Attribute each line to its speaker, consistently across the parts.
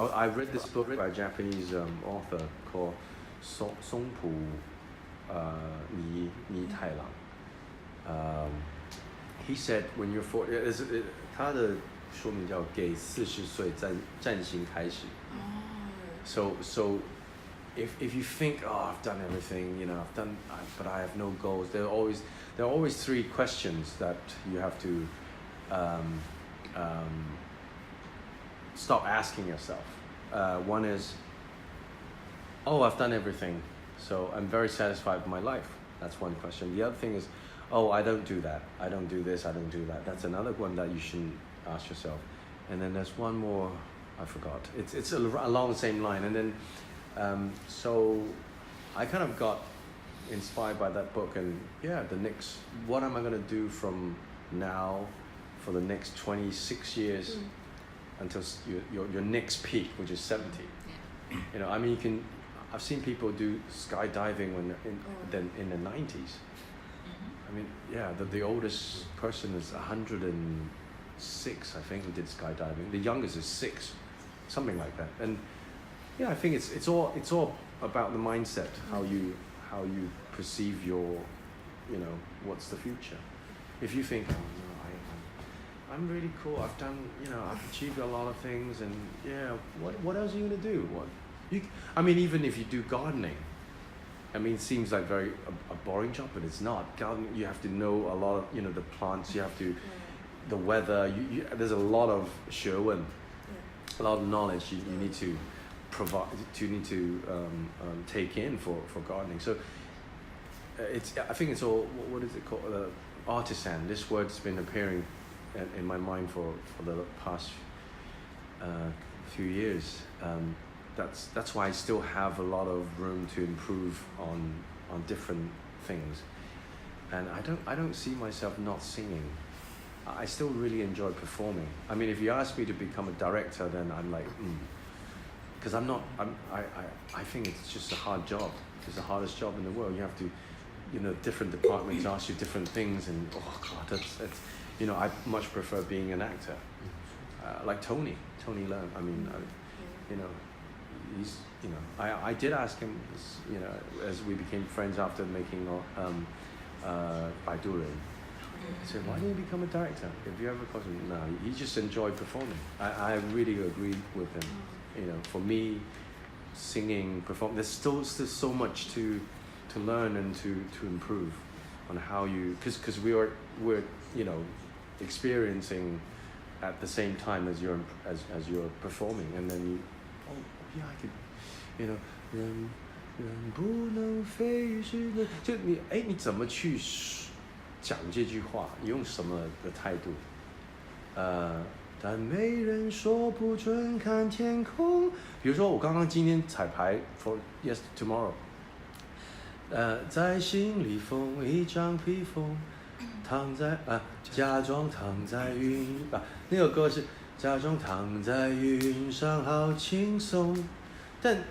Speaker 1: I read this book by a Japanese author called Songpu Ni Tailang. He said when you're 40, 他的说明叫给40岁暂行开始。So if you think, oh, I've done everything, you know, but I have no goals. There are always three questions that you have to stop asking yourself. One is, oh, I've done everything, so I'm very satisfied with my life. That's one question. The other thing is, oh, I don't do that. I don't do this. I don't do that. That's another one that you shouldn't ask yourself. And then there's one more, I forgot. It's along the same line. And then, so I kind of got inspired by that book. And yeah, what am I going to do from now for the next 26 years until your next peak, which is 70? Yeah. You know, I mean, I've seen people do skydiving when in the 90s. I mean, yeah, the oldest person is 106, I think, who did skydiving. The youngest is 6, something like that. And yeah, I think it's all about the mindset, how you perceive your, you know, what's the future. If you think, oh no, I'm really cool. I've done, you know, I've achieved a lot of things, and yeah, what else are you gonna do? I mean, even if you do gardening. I mean, it seems like a boring job, but it's not. Gardening, you have to know a lot of, you know, the plants. You have to, the weather. There's a lot of 学问, a lot of knowledge you need to provide. You need to take in for gardening. So I think it's all. What is it called? Artisan. This word's been appearing in my mind for the past few years. That's why I still have a lot of room to improve on different things, and I don't see myself not singing. I still really enjoy performing. I mean, if you ask me to become a director, then I'm like, because I think it's just a hard job. It's the hardest job in the world. You have to, you know, different departments ask you different things, and oh god, that's you know, I much prefer being an actor, like Tony Leung. I mean, you know. He's, you know, I did ask him, you know, as we became friends after making Baidu Ren. I said, why didn't you become a director? If you ever cause him, no, he just enjoyed performing. I really agree with him. You know, for me, singing, performing, there's still so much to learn and to improve on how you, because we're you know, experiencing at the same time as you're performing, and then you. Oh, yeah, I could, you know, 人不能飞于世的，就你怎么去讲这句话？你用什么的态度？但没人说不准看天空。比如说，我刚刚今天彩排 for yes tomorrow， 在心里缝一张披风，假装躺在云那个歌是。假装躺在云上好轻松，但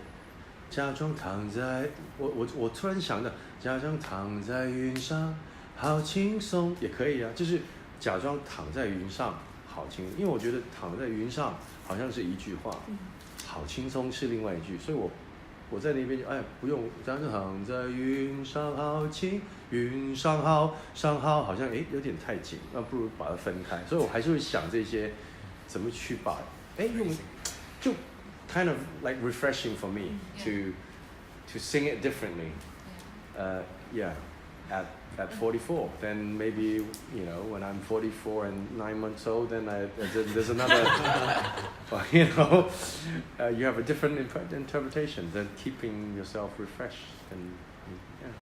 Speaker 1: 假装躺在我突然想到，假装躺在云上好轻松也可以啊，就是假装躺在云上好轻松，因为我觉得躺在云上好像是一句话，好轻松是另外一句，所以我在那边就不用，假装躺在云上好轻，云上好好像有点太紧，那不如把它分开，所以我还是会想这些。怎么去把用就 kind of like refreshing for me to sing it differently. Yeah, at 44, then maybe, you know, when I'm 44 and 9 months old, then there's another. You know, you have a different interpretation than keeping yourself refreshed and